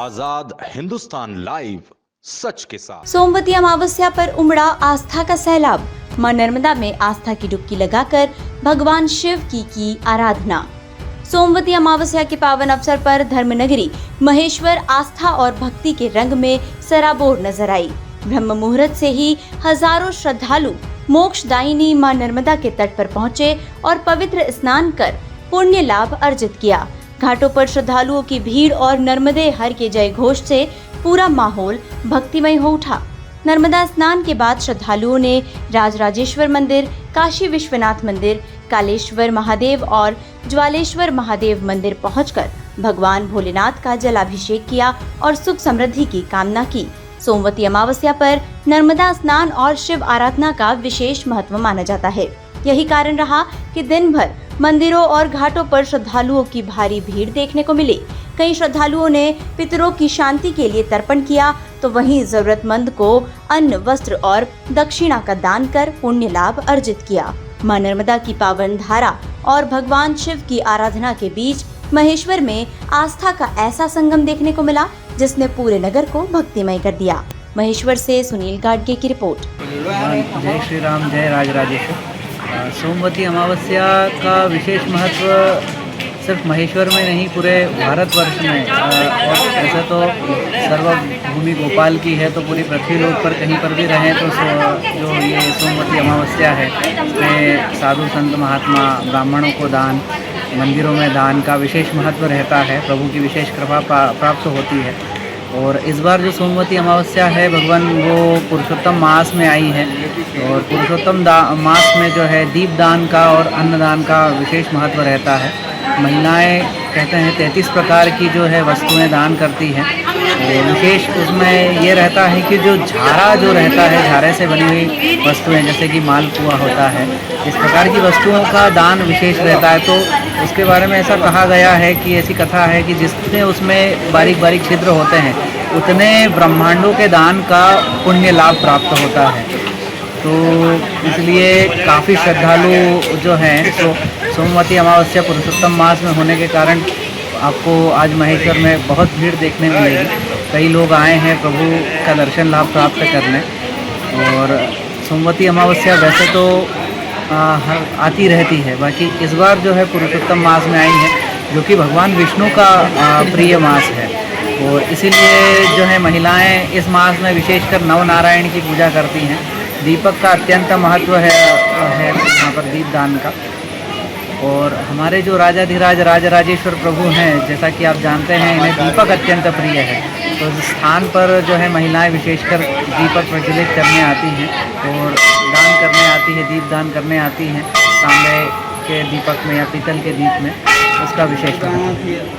आजाद Hindustan live, सच के साथ। सोमवती अमावस्या पर उमड़ा आस्था का सैलाब। मां नर्मदा में आस्था की डुबकी लगाकर भगवान शिव की आराधना। सोमवती अमावस्या के पावन अवसर पर धर्मनगरी महेश्वर आस्था और भक्ति के रंग में सराबोर नजर आई। ब्रह्म मुहूर्त से ही हजारों श्रद्धालु मोक्षदायिनी मां नर्मदा के तट पर पहुंचे और पवित्र स्नान कर पुण्य लाभ अर्जित किया। घाटों पर श्रद्धालुओं की भीड़ और नर्मदे हर के जय घोष से पूरा माहौल भक्तिमय हो उठा। नर्मदा स्नान के बाद श्रद्धालुओं ने राजराजेश्वर मंदिर, काशी विश्वनाथ मंदिर, कालेश्वर महादेव और ज्वालेश्वर महादेव मंदिर पहुंचकर भगवान भोलेनाथ का जलाभिषेक किया और सुख समृद्धि की कामना की। सोमवती अमावस्या पर नर्मदा स्नान और शिव आराधना का विशेष महत्व माना जाता है। यही कारण रहा कि दिन भर मंदिरों और घाटों पर श्रद्धालुओं की भारी भीड़ देखने को मिली। कई श्रद्धालुओं ने पितरों की शांति के लिए तर्पण किया, तो वहीं जरूरतमंद को अन्न, वस्त्र और दक्षिणा का दान कर पुण्य लाभ अर्जित किया। मां नर्मदा की पावन धारा और भगवान शिव की आराधना के बीच महेश्वर में आस्था का ऐसा संगम देखने को मिला जिसने पूरे नगर को भक्तिमय कर दिया। महेश्वर से सुनील गाडगे की रिपोर्ट। जय श्री राम, जय राजराजेश्वर। सोमवती अमावस्या का विशेष महत्व सिर्फ महेश्वर में नहीं, पूरे भारतवर्ष में और ऐसा तो सर्वभूमि गोपाल की है, तो पूरी पृथ्वी लोक पर कहीं पर भी रहें तो जो ये सोमवती अमावस्या है इसमें साधु संत महात्मा ब्राह्मणों को दान, मंदिरों में दान का विशेष महत्व रहता है। प्रभु की विशेष कृपा प्राप्त होती है। और इस बार जो सोमवती अमावस्या है भगवान वो पुरुषोत्तम मास में आई है, और पुरुषोत्तम मास में जो है दीपदान का और अन्नदान का विशेष महत्व रहता है। महिलाएं कहते हैं 33 प्रकार की जो है वस्तुएं दान करती हैं। और विशेष उसमें ये रहता है कि जो झारा जो रहता है, झारे से बनी हुई वस्तुएं जैसे कि मालपुआ होता है, इस प्रकार की वस्तुओं का दान विशेष रहता है। तो उसके बारे में ऐसा कहा गया है कि ऐसी कथा है कि जितने उसमें बारीक बारीक छिद्र होते हैं उतने ब्रह्मांडों के दान का पुण्य लाभ प्राप्त होता है। तो इसलिए काफ़ी श्रद्धालु जो हैं तो सोमवती अमावस्या पुरुषोत्तम मास में होने के कारण आपको आज महेश्वर में बहुत भीड़ देखने मिलेगी। कई लोग आए हैं प्रभु का दर्शन लाभ प्राप्त करने। और सोमवती अमावस्या वैसे तो आती रहती है, बाकी इस बार जो है पुरुषोत्तम मास में आई है, जो कि भगवान विष्णु का प्रिय मास है। और इसीलिए जो है महिलाएं इस मास में विशेषकर नवनारायण की पूजा करती हैं। दीपक का अत्यंत महत्व है यहाँ पर दीपदान का। और हमारे जो राजाधिराज राजराजेश्वर प्रभु हैं, जैसा कि आप जानते हैं, इन्हें दीपक अत्यंत प्रिय है। तो इस स्थान पर जो है महिलाएं विशेषकर दीपक प्रज्वलित करने आती हैं और दान करने आती है, दीपदान करने आती हैं। तांबे के दीपक में या पीतल के दीप में, उसका विशेष महत्व है।